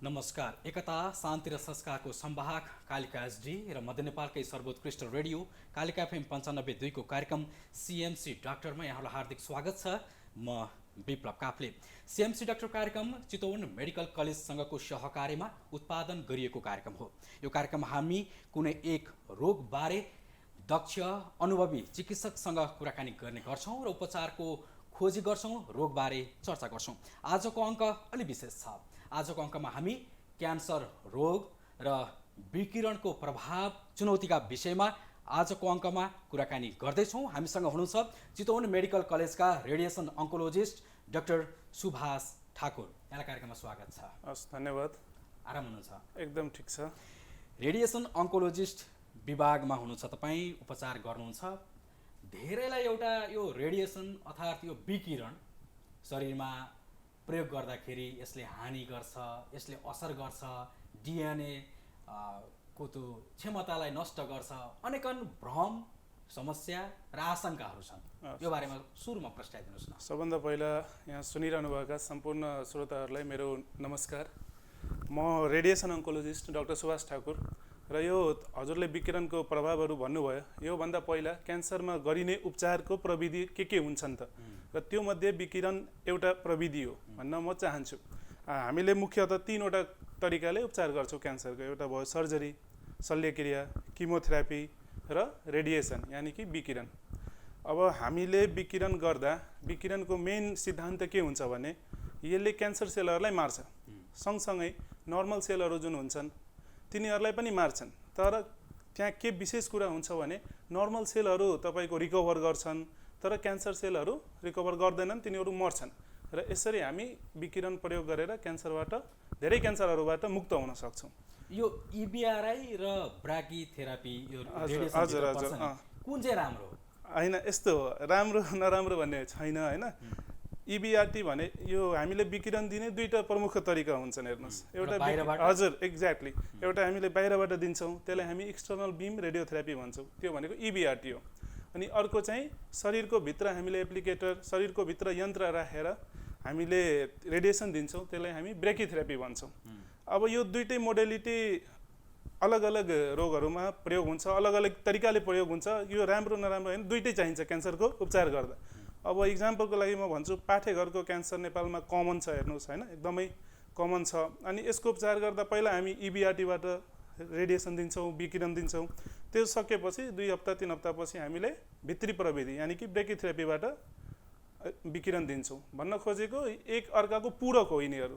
नमस्कार। एकता शान्ति र संस्कारको संवाहक कालिका एसडी र मध्य नेपालकै सर्वोत्कृष्ट रेडियो कालिका एफएम 95.2 को कार्यक्रम सिएमसी डाक्टरमा यहाँलाई हार्दिक स्वागत छ। म विप्लव काफ्ले। सिएमसी डाक्टर कार्यक्रम चितवन मेडिकल कलेजसँगको सहकार्यमा उत्पादन गरिएको कार्यक्रम हो। यो कार्यक्रममा हामी कुनै एक रोगबारे दक्ष अनुभवी चिकित्सकसँग कुराकानी गर्ने गर्छौँ र उपचारको खोजी गर्छौँ, रोगबारे चर्चा गर्छौँ। आजको अङ्क अलि विशेष छ। आजको अङ्कमा हामी क्यान्सर रोग र विकिरणको प्रभाव चुनौतीका विषयमा आजको अङ्कमा कुराकानी गर्दैछौँ। हामीसँग हुनुहुन्छ चितवन मेडिकल कलेजका radiation oncologist doctor Subhash Thakur. यहाँलाई कार्यक्रममा स्वागत छ। हस्, धन्यवाद। आराम हुनुहुन्छ? एकदम ठिक छ। रेडिएसन अन्कोलोजिस्ट विभागमा हुनुहुन्छ तपाईँ, उपचार गर्नुहुन्छ। धेरैलाई एउटा यो रेडिएसन अर्थात् यो विकिरण शरीरमा प्रयोग गर्दाखेरि यसले हानि गर्छ, यसले असर गर्छ, डिएनए को त्यो क्षमतालाई नष्ट गर्छ, अनेकन भ्रम, समस्या र आशंकाहरू छन्। यो बारेमा सुरुमा प्रस्ताइदिनुहोस् न। सबभन्दा पहिला यहाँ सुनिरहनुभएका सम्पूर्ण श्रोताहरूलाई मेरो नमस्कार। म radiation oncologist doctor Subhash Thakur र यो हजुरले विकिरणको प्रभावहरू भन्नुभयो। योभन्दा पहिला क्यान्सरमा गरिने उपचारको प्रविधि के हुन्छन् त, र त्यो मध्ये विकिरण एउटा प्रविधि हो भन्न म चाहन्छु। हामीले मुख्यतः तीनवटा तरिकाले उपचार गर्छौँ क्यान्सरको। एउटा भयो सर्जरी, शल्यक्रिया, किमोथेरापी र रेडिएसन यानि कि विकिरण। अब हामीले विकिरण गर्दा विकिरणको मेन सिद्धान्त के हुन्छ भने यसले क्यान्सर सेलहरूलाई मार्छ, सँगसँगै नर्मल सेलहरू जुन हुन्छन् तिनीहरूलाई पनि मार्छन्। तर त्यहाँ के विशेष कुरा हुन्छ भने नर्मल सेलहरू तपाईँको रिकभर गर्छन्, तर क्यान्सर सेलहरू रिकभर गर्दैनन्, तिनीहरू मर्छन्। र यसरी हामी विकिरण प्रयोग गरेर क्यान्सरबाट, धेरै क्यान्सरहरूबाट मुक्त हुन सक्छौँ। यो इबिआरआई र ब्राकिथेरापी, यो हजुर कुन चाहिँ राम्रो हो? होइन, यस्तो हो, राम्रो नराम्रो भन्ने छैन होइन। इबिआरटी भने यो हामीले विकिरण दिने दुईवटा प्रमुख तरिका हुन्छन्। हेर्नुहोस्, एउटा हजुर एक्ज्याक्टली, एउटा हामीले बाहिरबाट दिन्छौँ, त्यसलाई हामी एक्सटर्नल बिम रेडियोथेरापी भन्छौँ, त्यो भनेको इबिआरटी हो। अनि अर्को चाहिँ शरीरको भित्र हामीले एप्लिकेटर, शरीरको भित्र यन्त्र राखेर हामीले रेडिएसन दिन्छौँ, त्यसलाई हामी ब्रेकिथेरापी भन्छौँ। अब यो दुईटै मोडेलिटी अलग अलग रोगहरूमा प्रयोग हुन्छ, अलग अलग तरिकाले प्रयोग हुन्छ। यो राम्रो नराम्रो होइन, दुईटै चाहिन्छ क्यान्सरको उपचार गर्दा। अब इक्जाम्पलको लागि म भन्छु, पाठेघरको क्यान्सर नेपालमा कमन छ, हेर्नुहोस् होइन, एकदमै कमन छ। अनि यसको उपचार गर्दा पहिला हामी इबिआरटीबाट रेडिएसन दिन्छौँ, विकिरण दिन्छौँ। त्यो सकेपछि 2 हप्ता 3 हप्तापछि हामीले भित्री प्रविधि यानि कि ब्रेकिथेरापीबाट विकिरण दिन्छौँ। भन्न खोजेको एक अर्काको पूरक हो यिनीहरू,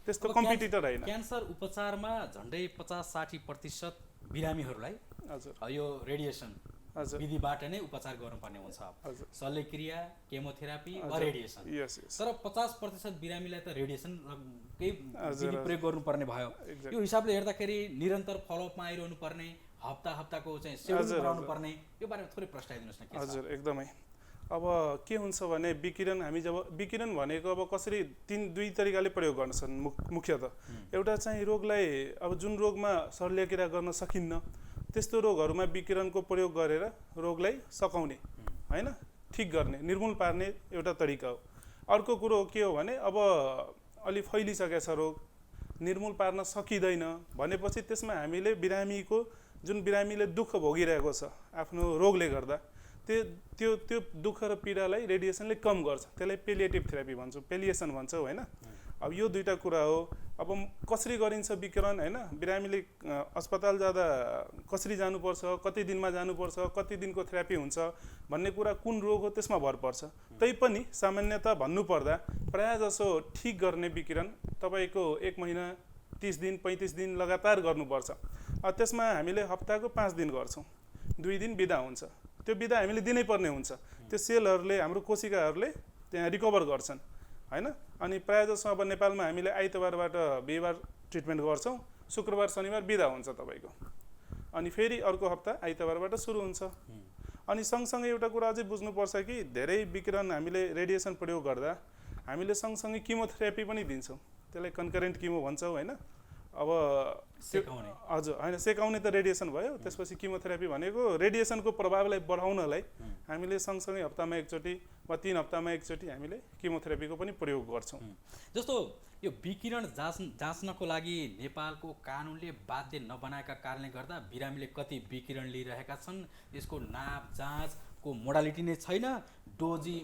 त्यस्तो कम्पिटिटर होइन। क्यान्सर उपचारमा झन्डै 50-60% बिरामीहरूलाई हजुर यो रेडिएसन विधिबाट नै उपचार गर्नुपर्ने हुन्छ। शल्यक्रिया, केमोथेरापी वा रेडिएसन। तर 50% बिरामीलाई त रेडिएसन विधि प्रयोग गर्नुपर्ने भयो। यो हिसाबले हेर्दाखेरि निरन्तर फलोअपमा आइरहनु पर्ने, हप्ताको चाहिँ सेड्युल बनाउनु पर्ने, यो बारेमा थोरै प्रस्ताइदिनुहोस् न। हजुर एकदमै। अब के हुन्छ भने विकिरण हामी जब विकिरण भनेको अब कसरी दुई तरिकाले प्रयोग गर्न सक्छन् मुख्यतः। एउटा चाहिँ रोगलाई, अब जुन रोगमा शल्यक्रिया गर्न सकिन्न त्यस्तो रोगहरूमा विकिरणको प्रयोग गरेर रोगलाई सकाउने होइन, ठिक गर्ने, निर्मूल पार्ने एउटा तरिका हो। अर्को कुरो के हो भने अब अलि फैलिसकेको छ रोग, निर्मूल पार्न सकिँदैन भनेपछि त्यसमा हामीले बिरामीको, जुन बिरामीले दुःख भोगिरहेको छ आफ्नो रोगले गर्दा, त्यो दुःख र पीडालाई रेडिएसनले कम गर्छ। त्यसलाई पेलिएटिभ थेरापी भन्छौँ, पेलिएसन भन्छौँ होइन। अब यो दुईवटा कुरा हो। अब कसरी गरिन्छ विकिरण होइन, बिरामीले अस्पताल जाँदा कसरी जानुपर्छ, कति दिनमा जानुपर्छ, कति दिनको थेरापी हुन्छ भन्ने कुरा कुन रोग हो त्यसमा भर पर्छ। तैपनि सामान्यतः भन्नुपर्दा प्रायःजसो ठिक गर्ने विकिरण तपाईँको 1 महिना 30 दिन 35 दिन लगातार गर्नुपर्छ। त्यसमा हामीले हप्ताको 5 दिन गर्छौँ, 2 दिन बिदा हुन्छ। त्यो बिदा हामीले दिनै पर्ने हुन्छ। त्यो सेलहरूले, हाम्रो कोशिकाहरूले त्यहाँ रिकभर गर्छन् होइन। अनि प्रायःजसो अब नेपालमा हामीले आइतबारबाट बिहिबार ट्रिटमेन्ट गर्छौँ, शुक्रबार शनिबार बिदा हुन्छ तपाईँको। अनि फेरि अर्को हप्ता आइतबारबाट सुरु हुन्छ। अनि सँगसँगै एउटा कुरा अझै बुझ्नुपर्छ कि धेरै विकिरण हामीले रेडिएसन प्रयोग गर्दा हामीले सँगसँगै किमोथेरापी पनि दिन्छौँ, त्यसलाई कन्करेन्ट किमो भन्छौँ होइन। अब सेकाउने हजुर होइन सेकाउने त रेडिएसन भयो। त्यसपछि किमोथेरापी भनेको रेडिएसनको प्रभावलाई बढाउनलाई हामीले सँगसँगै हप्तामा एकचोटि वा 3 हप्तामा एकचोटि हामीले किमोथेरापीको पनि प्रयोग गर्छौँ। जस्तो यो विकिरण जाँच्नको लागि नेपालको कानुनले बाध्य नबनाएका कारणले गर्दा बिरामीले कति विकिरण लिइरहेका छन्, यसको नाप जाँचको मोडालिटी नै छैन, डोजी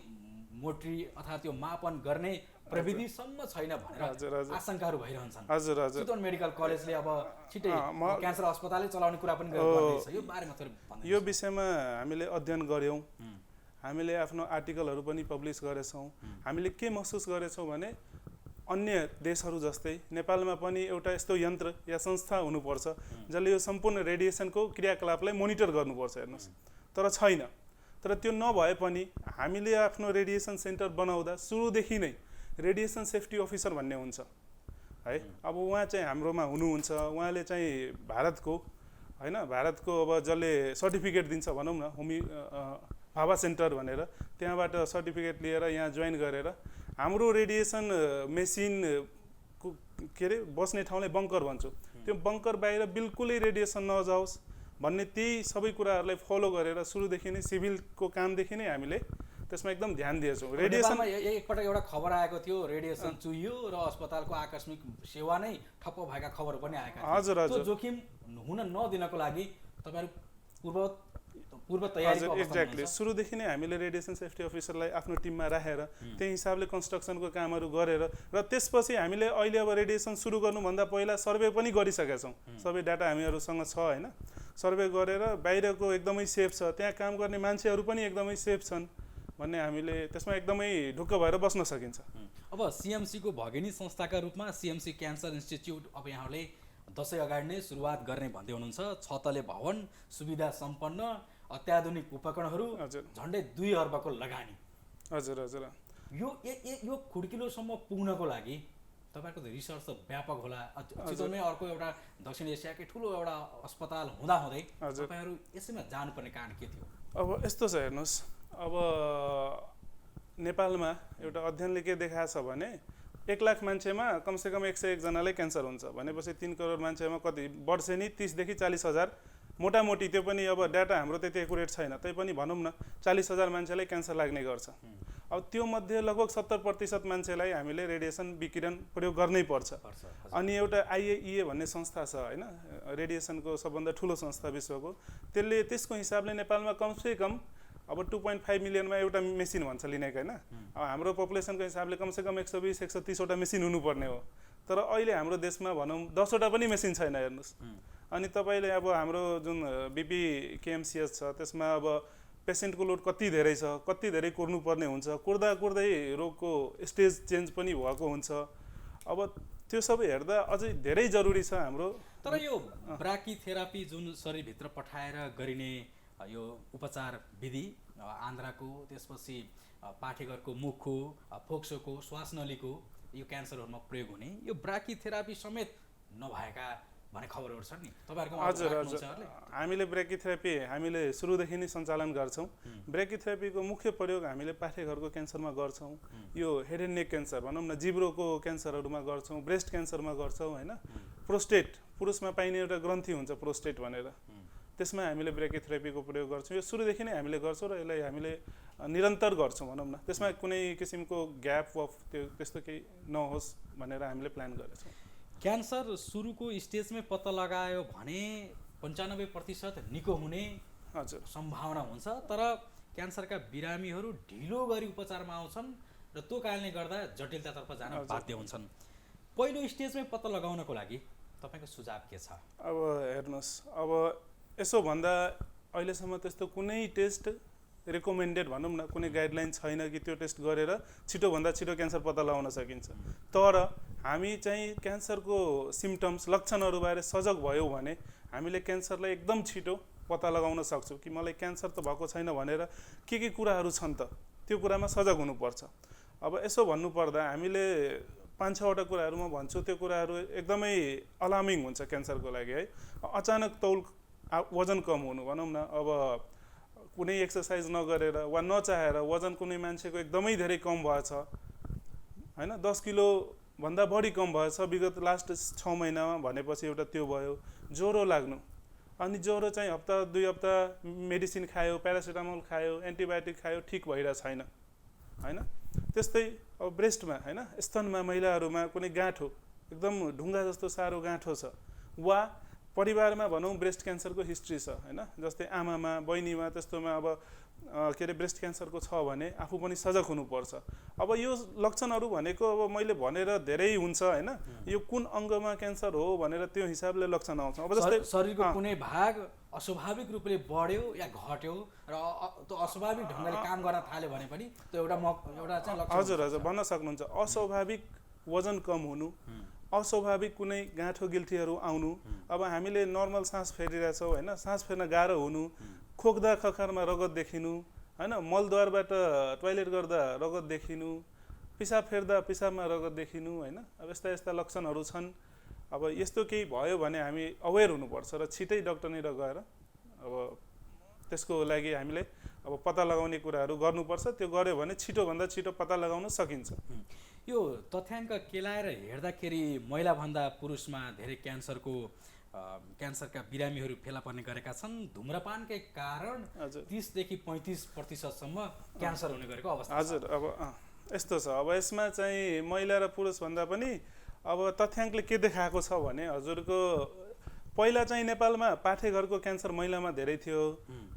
मोट्री अथवा त्यो मापन गर्ने प्रविधिसम्म छैन भनेर आशंकाहरू भइरहन्छन्। हजुर हजुर चितवन मेडिकल कलेजले अब छिटै क्यान्सर अस्पतालै चलाउने कुरा पनि गर्दैछ। यो बारेमा थोरै भन्नु। यो विषयमा हामीले अध्ययन गऱ्यौँ, हामीले आफ्नो आर्टिकलहरू पनि पब्लिस गरेछौँ। हामीले के महसुस गरेछौँ भने अन्य देशहरू जस्तै नेपालमा पनि एउटा यस्तो यन्त्र या संस्था हुनुपर्छ जसले यो सम्पूर्ण रेडिएसनको क्रियाकलापलाई मोनिटर गर्नुपर्छ। हेर्नुहोस्, तर छैन। तर त्यो नभए पनि हामीले आफ्नो रेडिएसन सेन्टर बनाउँदा सुरुदेखि नै रेडिएसन सेफ्टी अफिसर भन्ने हुन्छ है। अब उहाँ चाहिँ हाम्रोमा हुनुहुन्छ। उहाँले चाहिँ भारतको होइन, भारतको अब जसले सर्टिफिकेट दिन्छ भनौँ न, भाभा सेन्टर भनेर, त्यहाँबाट सर्टिफिकेट लिएर यहाँ जोइन गरेर हाम्रो रेडिएसन मेसिनको के अरे बस्ने ठाउँलाई बङ्कर भन्छौँ, त्यो बङ्कर बाहिर बिल्कुलै रेडिएसन नजाओस् भन्ने त्यही सबै कुराहरूलाई फलो गरेर सुरुदेखि नै सिभिलको कामदेखि नै हामीले त्यसमा एकदम ध्यान दिएछौँ। रेडिएसन एकपटक एउटा खबर आएको थियो, रेडिएसन चुहियो र अस्पतालको आकस्मिक सेवा नै ठप्प भएका खबरहरू पनि आएका थिए। हजुर हजुर, त्यो जोखिम हुन नदिनको लागि तपाईँहरू पूर्व तयारीको अवस्थामा एक्ज्याक्टली सुरुदेखि नै हामीले रेडिएसन सेफ्टी अफिसरलाई आफ्नो टिममा राखेर त्यही हिसाबले कन्स्ट्रक्सनको कामहरू गरेर र त्यसपछि हामीले अहिले अब रेडिएसन सुरु गर्नुभन्दा पहिला सर्वे पनि गरिसकेका छौँ। सबै डाटा हामीहरूसँग छ होइन। सर्वे गरेर बाहिरको एकदमै सेफ छ, त्यहाँ काम गर्ने मान्छेहरू पनि एकदमै सेफ छन् भन्ने हामीले त्यसमा एकदमै ढुक्क भएर बस्न सकिन्छ। अब सिएमसीको भगिनी संस्थाका रूपमा सिएमसी क्यान्सर इन्स्टिच्युट अब यहाँले दसैँ अगाडि नै सुरुवात गर्ने भन्दै हुनुहुन्छ। 6 तले भवन, सुविधा सम्पन्न, अत्याधुनिक उपकरणहरू, झन्डै 2 अर्बको लगानी। हजुर हजुर, यो खुड्किलोसम्म पुग्नको लागि तपाईँको त रिसर्च त व्यापक होला। चितवनमै अर्को एउटा दक्षिण एसियाकै ठुलो एउटा अस्पताल हुँदाहुँदै तपाईँहरू यसैमा जानुपर्ने कारण के थियो? अब यस्तो छ, हेर्नुहोस्, अब नेपालमा एउटा अध्ययनले के देखाएको छ भने 1 लाख मान्छेमा कमसेकम 101 जनालाई क्यान्सर हुन्छ भनेपछि 3 करोड मान्छेमा कति वर्षेनी 30,000 देखि 40,000 मोटामोटी, त्यो पनि अब डाटा हाम्रो त्यति एकुरेट छैन, तै पनि भनौँ न 40,000 मान्छेलाई क्यान्सर लाग्ने गर्छ। अब त्यो मध्ये लगभग 70% मान्छेलाई हामीले रेडिएसन विकिरण प्रयोग गर्नै पर्छ। अनि एउटा IAEA भन्ने संस्था छ होइन, रेडिएसनको सबभन्दा ठुलो संस्था विश्वको, त्यसले त्यसको हिसाबले नेपालमा कमसेकम अब 2.5 मिलियनमा एउटा मेसिन भन्छ लिनेको होइन। अब हाम्रो पपुलेसनको हिसाबले कमसेकम 120-130वटा मेसिन हुनुपर्ने हो, तर अहिले हाम्रो देशमा भनौँ 10वटा पनि मेसिन छैन। हेर्नुहोस्, अनि तपाईँले अब हाम्रो जुन BP KMCH छ त्यसमा अब पेसेन्टको लोड कति धेरै छ, कति धेरै कुर्नुपर्ने हुन्छ, कुर्दा कुर्दै रोगको स्टेज चेन्ज पनि भएको हुन्छ। अब त्यो सबै हेर्दा अझै धेरै जरुरी छ हाम्रो। तर यो ब्राकिथेरापी जुन शरीरभित्र पठाएर गरिने यो उपचार विधि आन्द्राको, त्यसपछि पाठेघरको मुखको, फोक्सोको, श्वास नलीको यो क्यान्सरहरूमा प्रयोग हुने यो ब्राकिथेरापी समेत नभएका भन्ने खबरहरू छन् नि तपाईँहरूको? हजुर हजुर, हामीले ब्राकिथेरापी हामीले सुरुदेखि नै सञ्चालन गर्छौँ। ब्राकिथेरापीको मुख्य प्रयोग हामीले पाठेघरको क्यान्सरमा गर्छौँ, यो हेड एन्ड नेक क्यान्सर भनौँ न, जिब्रोको क्यान्सरहरूमा गर्छौँ, ब्रेस्ट क्यान्सरमा गर्छौँ होइन। प्रोस्टेट, पुरुषमा पाइने एउटा ग्रन्थि हुन्छ प्रोस्टेट भनेर, त्यसमा हामीले ब्राकिथेरापीको प्रयोग गर्छौँ। यो सुरुदेखि नै हामीले गर्छौँ र यसलाई हामीले निरन्तर गर्छौँ भनौँ न। त्यसमा कुनै किसिमको ग्याप वा त्यस्तो केही नहोस् भनेर हामीले प्लान गरेछौँ। क्यान्सर सुरुको स्टेजमै पत्ता लगायो भने 95% निको हुने हजुर सम्भावना हुन्छ, तर क्यान्सरका बिरामीहरू ढिलो गरी उपचारमा आउँछन् र त्यो कारणले गर्दा जटिलतातर्फ जान बाध्य हुन्छन्। पहिलो स्टेजमै पत्ता लगाउनको लागि तपाईँको सुझाव के छ? अब हेर्नुहोस्, अब यसो भन्दा अहिलेसम्म त्यस्तो कुनै टेस्ट रेकमेन्डेड भनौँ न, कुनै गाइडलाइन छैन कि त्यो टेस्ट गरेर छिटोभन्दा छिटो क्यान्सर पत्ता लगाउन सकिन्छ। तर हामी चाहिँ क्यान्सरको सिम्टम्स, लक्षणहरूबारे सजग भयौँ भने हामीले क्यान्सरलाई एकदम छिटो पत्ता लगाउन सक्छौँ कि मलाई क्यान्सर त भएको छैन भनेर के कुराहरू छन् त त्यो कुरामा सजग हुनुपर्छ। अब यसो भन्नुपर्दा हामीले 5-6वटा कुराहरू म भन्छु, त्यो कुराहरू एकदमै अलार्मिङ हुन्छ क्यान्सरको लागि है। अचानक वजन कम हुनु भनौँ न, अब कुनै एक्सर्साइज नगरेर वा नचाहेर वजन कुनै मान्छेको एकदमै धेरै कम भएछ होइन, 10 किलो भन्दा बढी कम भएछ विगत लास्ट 6 महिनामा भनेपछि एउटा त्यो भयो। ज्वरो लाग्नु, अनि ज्वरो चाहिँ हप्ता 2 हप्ता मेडिसिन खायो, प्यारासिटामोल खायो, एन्टिबायोटिक खायो, ठिक भइरहेको छैन हैन। त्यस्तै अब ब्रेस्टमा हैन, स्तनमा महिलाहरूमा कुनै गाँठो, एकदम ढुङ्गा जस्तो सारो गाँठो छ, वा परिवारमा भनौँ ब्रेस्ट क्यान्सरको हिस्ट्री छ हैन, जस्तै आमामा बहिनीमा त्यस्तोमा अब के अरे ब्रेस्ट क्यान्सरको छ भने आफू पनि सजग हुनुपर्छ। अब यो लक्षणहरू भनेको अब मैले भनेर धेरै हुन्छ हैन, यो कुन अङ्गमा क्यान्सर हो भनेर त्यो हिसाबले लक्षण आउँछ। अब जस्तै शरीरको कुनै भाग अस्वाभाविक रूपले बढ्यो या घट्यो र त्यो अस्वाभाविक ढङ्गले काम गर्न थाल्यो भने पनि त्यो एउटा चाहिँ लक्षण। हजुर हजुर भन्न सक्नुहुन्छ। अस्वाभाविक वजन कम हुनु, अस्वाभाविक कुनै गाँठो गिल्ठीहरू आउनु, अब हामीले नर्मल सास फेरिरहेछौँ हैन, सास फेर्न गाह्रो हुनु, खोक्दा खखारमा रगत देखिनु हैन, मलद्वारबाट टोयलेट गर्दा रगत देखिनु, पिसाब फेर्दा पिसाबमा रगत देखिनु हैन, अब यस्ता यस्ता लक्षणहरू छन्। अब यस्तो केही भयो भने हामी अवेर हुनुपर्छ र छिटै डाक्टरनिर गएर अब त्यसको लागि हामीले अब पत्ता लगाउने कुराहरू गर्नुपर्छ। त्यो गर्यो भने छिटोभन्दा छिटो पत्ता लगाउन सकिन्छ। यो तथ्याङ्क केलाएर हेर्दाखेरि महिलाभन्दा पुरुषमा धेरै क्यान्सरका बिरामीहरू फेला पर्ने गरेका छन्। धुम्रपानकै कारण 30 देखि 35% क्यान्सर हुने गरेको अवस्था। हजुर अब यस्तो छ। अब यसमा चाहिँ महिला र पुरुष भन्दा पनि अब तथ्याङ्कले के देखाएको छ भने हजुरको पहिला चाहिँ नेपालमा पाठेघरको क्यान्सर महिलामा धेरै थियो,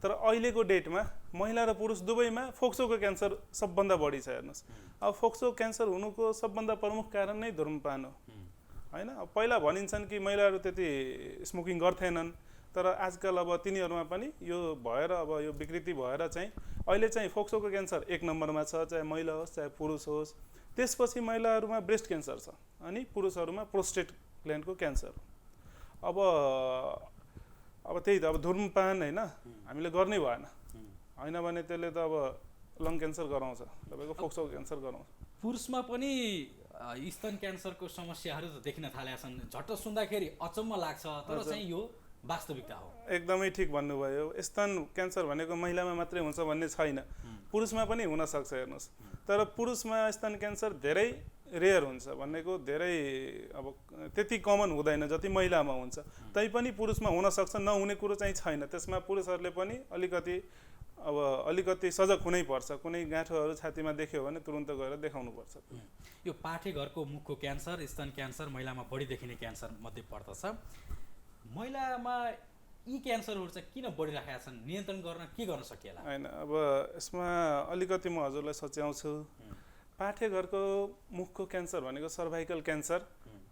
तर अहिलेको डेटमा महिला र पुरुष दुवैमा फोक्सोको क्यान्सर सबभन्दा बढी छ। हेर्नुहोस्, अब फोक्सो क्यान्सर हुनुको सबभन्दा प्रमुख कारण नै धुम्रपान हो हैन। अब पहिला भनिन्छन् कि महिलाहरू त्यति स्मोकिङ गर्थेनन्, तर आजकल अब तिनीहरूमा पनि यो भएर अब यो विकृति भएर चाहिँ अहिले चाहिँ फोक्सोको क्यान्सर 1 नम्बरमा छ, चाहे महिला होस् चाहे पुरुष होस्। त्यसपछि महिलाहरूमा ब्रेस्ट क्यान्सर छ, अनि पुरुषहरूमा प्रोस्टेट ग्ल्यान्डको क्यान्सर। अब त्यही त अब धुम्रपान हैन हामीले गर्नै भएन हैन भने त्यसले त अब लङ क्यान्सर गराउँछ, तपाईँको फोक्सोको क्यान्सर गराउँछ। पुरुषमा पनि स्तन क्यान्सरको समस्याहरू त देखिन थालेका छन्। झट्ट सुन्दाखेरि अचम्म लाग्छ, तर चाहिँ यो वास्तविकता हो। एकदमै ठिक भन्नुभयो। स्तन क्यान्सर भनेको महिलामा मात्रै हुन्छ भन्ने छैन, पुरुषमा पनि हुन सक्छ। हेर्नुहोस्, तर पुरुषमा स्तन क्यान्सर धेरै रेयर हुन्छ, भनेको धेरै अब त्यति कमन हुँदैन जति महिलामा हुन्छ। तैपनि पुरुषमा हुन सक्छ, नहुने कुरो चाहिँ छैन। त्यसमा पुरुषहरूले पनि अलिकति सजग हुनै पर्छ। कुनै गाँठोहरू छातीमा देख्यो भने तुरुन्त गएर देखाउनु पर्छ। यो पाठेघरको मुखको क्यान्सर, स्तन क्यान्सर महिलामा बढी देखिने क्यान्सर मध्ये पर्दछ। महिलामा यी क्यान्सरहरू चाहिँ किन बढिरहेका छन्? नियन्त्रण गर्न के गर्न सकिएला? हैन, अब यसमा अलिकति म हजुरलाई सच्याउँछु। पाठेघरको मुखको क्यान्सर भनेको सर्भाइकल क्यान्सर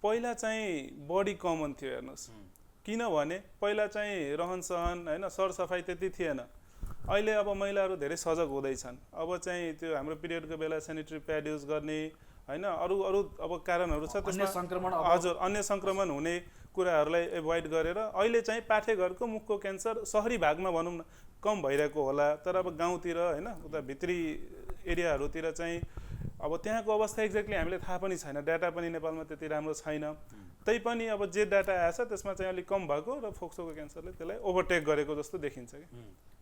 पहिला चाहिँ बढी कमन थियो। हेर्नुहोस्, किनभने पहिला चाहिँ रहनसहन हैन, सरसफाइ त्यति थिएन। अहिले अब महिलाहरू धेरै सजग हुँदैछन्। अब चाहिँ त्यो हाम्रो पिरियडको बेला सेनिटरी प्याड युज गर्ने हैन, अरू अब कारणहरू छ त्यसमा। हजुर, अन्य सङ्क्रमण हुने कुराहरूलाई एभोइड गरेर अहिले चाहिँ पाठेघरको मुखको क्यान्सर सहरी भागमा भनौँ न कम भइरहेको होला, तर अब गाउँतिर हैन, उता भित्री एरियाहरूतिर चाहिँ अब त्यहाँको अवस्था एक्ज्याक्टली हामीले थाहा पनि छैन। डाटा पनि नेपालमा त्यति राम्रो छैन। तैपनि अब जे डाटा आएछ त्यसमा चाहिँ अलिक कम भएको र फोक्सोको क्यान्सरले त्यसलाई ओभरटेक गरेको जस्तो देखिन्छ कि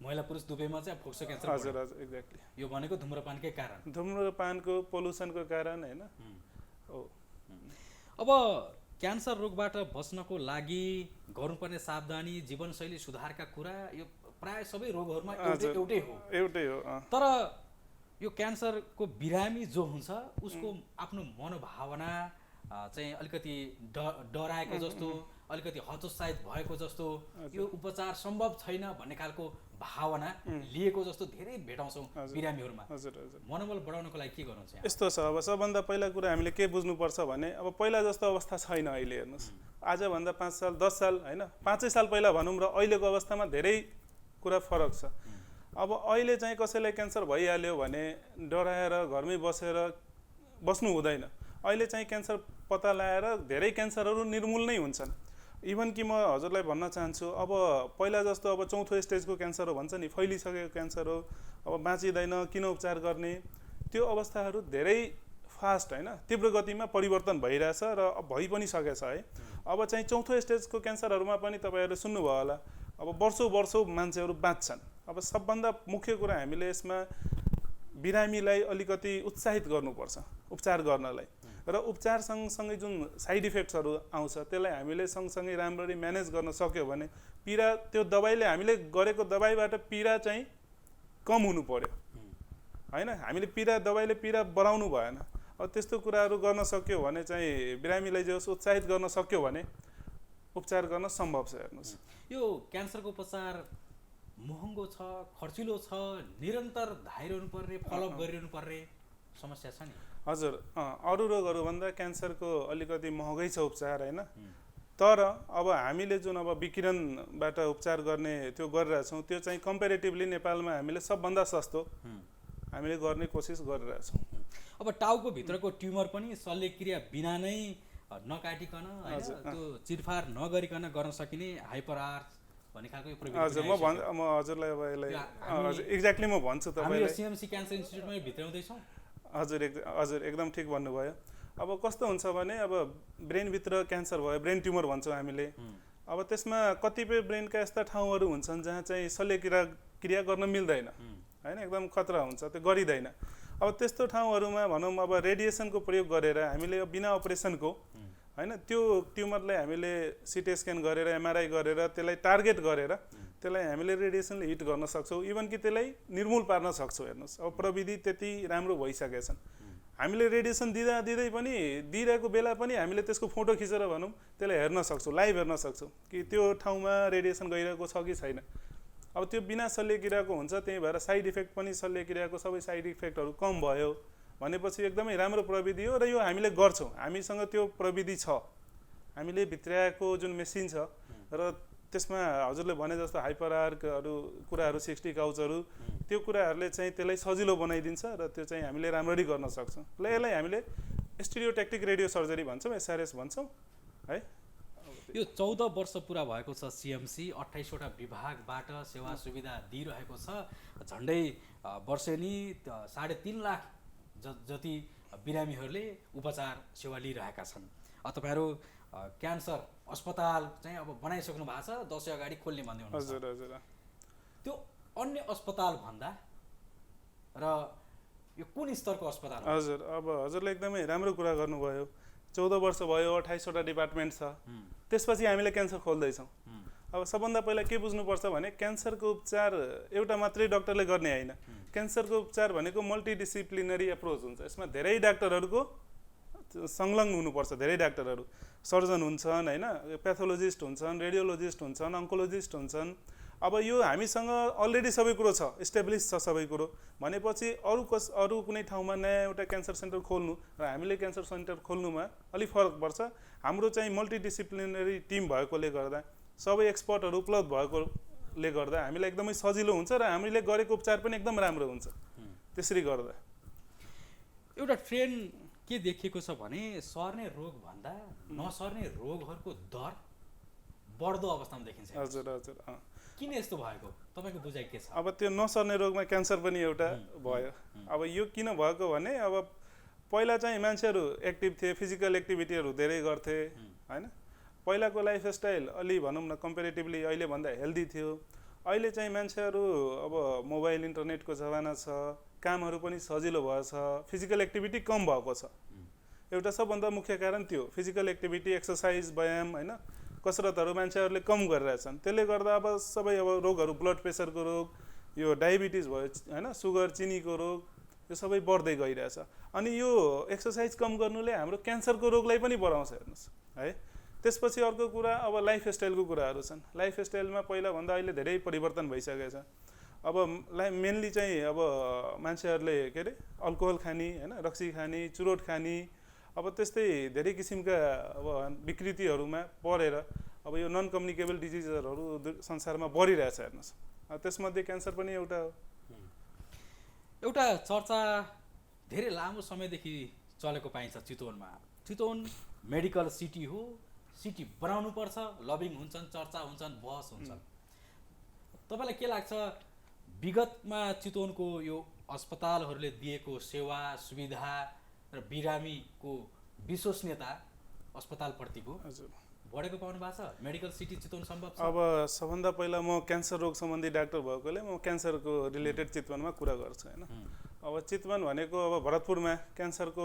महिला पुरुष दुवैमा चाहिँ फोक्सो क्यान्सर। हजुर हजुर, एक्ज्याक्टली। यो भनेको धुम्रपानकै कारण, धुम्रपानको पोल्युसनको कारण हैन हो। अब क्यान्सर रोगबाट बच्नको लागि गर्नुपर्ने सावधानी, जीवनशैली सुधारका कुरा, यो प्राय सबै रोगहरूमा एउटै हो। तर यो क्यान्सरको बिरामी जो हुन्छ उसको आफ्नो मनोभावना चाहिँ अलिकति डराएको जस्तो, अलिकति हतोत्साहित भएको जस्तो, यो उपचार सम्भव छैन भन्ने खालको भावना लिएको जस्तो धेरै भेटाउँछौँ बिरामीहरूमा। मनोबल बढाउनको लागि के गर्नुहुन्छ? यस्तो छ, अब सबभन्दा पहिला कुरा हामीले के बुझ्नुपर्छ भने अब पहिला जस्तो अवस्था छैन अहिले। हेर्नुहोस्, आजभन्दा 5 साल 10 साल हैन, 5 साल पहिला भनौँ र अहिलेको अवस्थामा धेरै कुरा फरक छ। अब अहिले चाहिँ कसैलाई क्यान्सर भइहाल्यो भने डराएर घरमै बस्नु हुँदैन। अहिले चाहिँ क्यान्सर पत्ता लगाएर धेरै क्यान्सरहरू निर्मूल नै हुन्छन्। इभन कि म हजुरलाई भन्न चाहन्छु, अब पहिला जस्तो अब 4थो स्टेजको क्यान्सर हो भन्छ नि, फैलिसकेको क्यान्सर हो, अब बाँचिँदैन, किन उपचार गर्ने, त्यो अवस्थाहरू धेरै फास्ट हैन, तीव्र गतिमा परिवर्तन भइरहेछ र भइ पनि सकेछ है। अब चाहिँ 4थो स्टेजको क्यान्सरहरूमा पनि तपाईँहरूले सुन्नुभयो होला, अब वर्षौँ मान्छेहरू बाँच्छन्। अब सबभन्दा मुख्य कुरा हामीले यसमा बिरामीलाई अलिकति उत्साहित गर्नुपर्छ उपचार गर्नलाई। र उपचार सँगसँगै जुन साइड इफेक्ट्सहरू आउँछ त्यसलाई हामीले सँगसँगै राम्ररी म्यानेज गर्न सक्यो भने पीडा त्यो दबाईले हामीले गरेको दबाईबाट पीडा चाहिँ कम हुनु पर्यो होइन, हामीले दबाईले पीडा बढाउनु भएन। अब त्यस्तो कुराहरू गर्न सक्यो भने चाहिँ बिरामीलाई जे होस् उत्साहित गर्न सक्यो भने उपचार गर्न सम्भव छ। हेर्नुहोस् यो क्यान्सरको उपचार महँगो छ, खर्चिलो छ, निरन्तर धाइरहनु पर्ने, फलोअप गरिरहनु पर्ने समस्या छ नि। हजुर, अरू रोगहरूभन्दा क्यान्सरको अलिकति महँगै छ उपचार होइन, तर अब हामीले जुन अब विकिरणबाट उपचार गर्ने त्यो गरिरहेछौँ त्यो चाहिँ कम्पेरिटिभली नेपालमा हामीले सबभन्दा सस्तो हामीले गर्ने कोसिस गरिरहेछौँ। अब टाउको भित्रको ट्युमर पनि शल्यक्रिया बिना नै नकाटिकन होइन त्यो चिरफार नगरिकन गर्न सकिने हाइपर आर्च भन्ने खालको प्रविधि। हजुर, म हजुरलाई अब यसलाई हजुर एक्ज्याक्टली म भन्छु तपाईँलाई। हामी सिएमसी क्यान्सर इन्स्टिट्युटमै भित्राउँदैछौँ। हजुर एकदम ठिक भन्नुभयो। अब कस्तो हुन्छ भने अब ब्रेनभित्र क्यान्सर भयो, ब्रेन ट्युमर भन्छौँ हामीले। अब त्यसमा कतिपय ब्रेनका यस्ता ठाउँहरू हुन्छन् जहाँ चाहिँ शल्यक्रिया गर्न मिल्दैन होइन, एकदम खतरा हुन्छ, त्यो गरिँदैन। अब त्यस्तो ठाउँहरूमा भनौँ अब रेडिएसनको प्रयोग गरेर हामीले बिना अपरेसनको होइन त्यो ट्युमरलाई हामीले सिटी स्क्यान गरेर एमआरआई गरेर त्यसलाई टार्गेट गरेर त्यसलाई हामीले रेडिएसनले हिट गर्न सक्छौँ, इभन कि त्यसलाई निर्मूल पार्न सक्छौँ। हेर्नुहोस् अब प्रविधि त्यति राम्रो भइसकेछन्। हामीले रेडिएसन दिँदै पनि दिइरहेको बेला पनि हामीले त्यसको फोटो खिचेर भनौँ त्यसलाई हेर्न सक्छौँ, लाइभ हेर्न सक्छौँ कि त्यो ठाउँमा रेडिएसन गइरहेको छ कि छैन। अब त्यो बिना शल्यक्रियाको हुन्छ, त्यही भएर साइड इफेक्ट पनि शल्यक्रियाको सबै साइड इफेक्टहरू कम भयो भनेपछि एकदमै राम्रो प्रविधि हो र यो हामीले गर्छौँ। हामीसँग त्यो प्रविधि छ, हामीले भित्राएको जुन मेसिन छ र त्यसमा हजुरले भने जस्तो हाइपर आर्कहरू कुराहरू 60 काउचहरू त्यो कुराहरूले चाहिँ त्यसलाई सजिलो बनाइदिन्छ र त्यो चाहिँ हामीले राम्ररी गर्न सक्छौँ। ल यसलाई हामीले स्टेरियोट्याक्टिक रेडियो सर्जरी भन्छौँ, एसआरएस भन्छौँ है। यो 14 वर्ष पुरा भएको छ सिएमसी, 28वटा विभागबाट सेवा सुविधा दिइरहेको छ। झन्डै वर्षेनी 3.5 लाख जति बिरामीहरूले उपचार सेवा लिइरहेका छन्। तपाईँहरू क्यान्सर अस्पताल चाहिँ अब बनाइसक्नु भएको छ, 10 अगाडि खोल्ने भन्दै हुनुहुन्छ। हजुर हजुर। त्यो अन्य अस्पताल भन्दा र यो कुन स्तरको अस्पताल? हजुर, अब हजुरले एकदमै राम्रो कुरा गर्नुभयो। 14 वर्ष भयो, 28वटा डिपार्टमेन्ट छ, त्यसपछि हामीले क्यान्सर खोल्दैछौँ। अब सबभन्दा पहिला के बुझ्नुपर्छ भने क्यान्सरको उपचार एउटा मात्रै डक्टरले गर्ने होइन। क्यान्सरको उपचार भनेको मल्टिडिसिप्लिनरी एप्रोच हुन्छ। यसमा धेरै डाक्टरहरूको संलग्न हुनुपर्छ, धेरै डाक्टरहरू, सर्जन हुन्छन् होइन, प्याथोलोजिस्ट हुन्छन्, रेडियोलोजिस्ट हुन्छन्, अन्कोलोजिस्ट हुन्छन्। अब यो हामीसँग अलरेडी सबै कुरो छ, इस्टाब्लिस छ सबै कुरो भनेपछि अरू कुनै ठाउँमा नयाँ एउटा क्यान्सर सेन्टर खोल्नु र हामीले क्यान्सर सेन्टर खोल्नुमा अलिक फरक पर्छ। हाम्रो चाहिँ मल्टिडिसिप्लिनरी टिम भएकोले गर्दा, सबै एक्सपर्टहरू उपलब्ध भएकोले गर्दा हामीलाई एकदमै सजिलो हुन्छ र हामीले गरेको उपचार पनि एकदम राम्रो हुन्छ। त्यसरी गर्दा एउटा ट्रेन्ड के देखिएको छ भने सर्ने रोगभन्दा नसर्ने रोगहरूको दर बढ्दो अवस्थामा देखिन्छ। हजुर हजुर। किन यस्तो भएको तपाईँको बुझाइ के छ? अब त्यो नसर्ने रोगमा क्यान्सर पनि एउटा भयो। अब यो किन भएको भने अब पहिला चाहिँ मान्छेहरू एक्टिभ थिए, फिजिकल एक्टिभिटीहरू धेरै गर्थे होइन, पहिलाको लाइफस्टाइल अलि भनौँ न कम्पेरिटिभली अहिले भन्दा हेल्दी थियो। अहिले चाहिँ मान्छेहरू अब मोबाइल इन्टरनेटको जमाना छ, कामहरू पनि सजिलो भएछ, फिजिकल एक्टिभिटी कम भएको छ। एउटा सबभन्दा मुख्य कारण त्यो फिजिकल एक्टिभिटी, एक्सर्साइज, व्यायाम होइन, कसरतहरू मान्छेहरूले कम गरिरहेछन्। त्यसले गर्दा अब सबै अब रोगहरू, ब्लड प्रेसरको रोग, यो डायबिटिज भयो होइन, सुगर, चिनीको रोग, यो सबै बढ्दै गइरहेछ। अनि यो एक्सर्साइज कम गर्नुले हाम्रो क्यान्सरको रोगलाई पनि बढाउँछ। हेर्नुहोस् है। त्यसपछि अर्को कुरा अब लाइफस्टाइलको कुराहरू छन्। लाइफस्टाइलमा पहिलाभन्दा अहिले धेरै परिवर्तन भइसकेको छ। अब मेनली चाहिँ अब मान्छेहरूले के अरे अल्कोहल खाने होइन, रक्सी खाने, चुरोट खाने, अब त्यस्तै धेरै किसिमका अब विकृतिहरूमा परेर अब यो नन कम्युनिकेबल डिजिजहरू संसारमा बढिरहेछ। हेर्नुहोस् त्यसमध्ये क्यान्सर पनि एउटा हो। एउटा चर्चा धेरै लामो समयदेखि चलेको पाइन्छ चितवनमा। चितवन मेडिकल सिटी हो, सिटी बनाउनु पर्छ, लबिङ हुन्छन्, चर्चा हुन्छन्, बहस हुन्छन्। तपाईँलाई के लाग्छ विगतमा चितवनको यो अस्पतालहरूले दिएको सेवा सुविधा र बिरामीको विश्वसनीयता अस्पतालप्रतिको बढेको पाउनु भएको छ? मेडिकल सिटी चितवन सम्भव छ? अब सबभन्दा पहिला म क्यान्सर रोग सम्बन्धी डाक्टर भएकोले म क्यान्सरको रिलेटेड चितवनमा कुरा गर्छु होइन। अब चितवन भनेको अब भरतपुरमा क्यान्सरको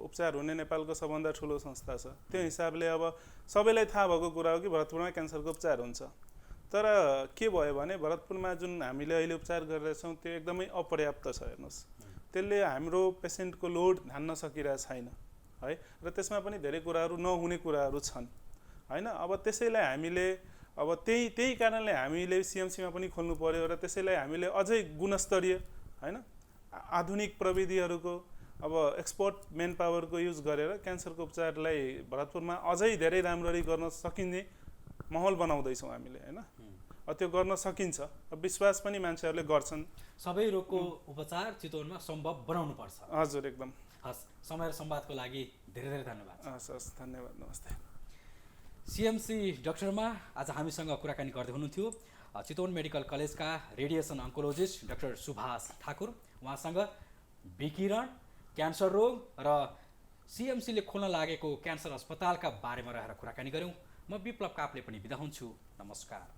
उपचार हुने नेपालको सबभन्दा ठुलो संस्था छ। त्यो हिसाबले अब सबैलाई थाहा भएको कुरा हो कि भरतपुरमा क्यान्सरको उपचार हुन्छ। तर के भयो भने भरतपुरमा जुन हामीले अहिले उपचार गरिरहेछौँ त्यो एकदमै अपर्याप्त छ। हेर्नुहोस्, त्यसले हाम्रो पेसेन्टको लोड धान्न सकिरहेको छैन है, र त्यसमा पनि धेरै कुराहरू नहुने कुराहरू छन् होइन। अब त्यसैलाई हामीले अब त्यही कारणले हामीले सिएमसीमा पनि खोल्नु पर्यो, र त्यसैलाई हामीले अझै गुणस्तरीय होइन आधुनिक प्रविधिहरूको अब एक्सपर्ट मेन पावरको युज गरेर क्यान्सरको उपचारलाई भरतपुरमा अझै धेरै राम्ररी गर्न सकिने माहौल बनाउँदैछौँ हामीले होइन। त्यो गर्न सकिन्छ, विश्वास पनि मान्छेहरूले गर्छन्। सबै रोगको उपचार चितवनमा सम्भव बनाउनु पर्छ। हजुर, एकदम। हस्, समय र संवादको लागि धेरै धेरै धन्यवाद। हस्, धन्यवाद, नमस्ते। सिएमसी डाक्टरमा आज हामीसँग कुराकानी गर्दै हुनुहुन्थ्यो चितवन मेडिकल कलेजका radiation oncologist doctor Subhash Thakur. उहाँसँग विकिरण, क्यान्सर रोग र सिएमसीले खोल्न लागेको क्यान्सर अस्पतालका बारेमा रहेर कुराकानी गऱ्यौँ। म विप्लव कापले पनि बिदा हुन्छु। नमस्कार।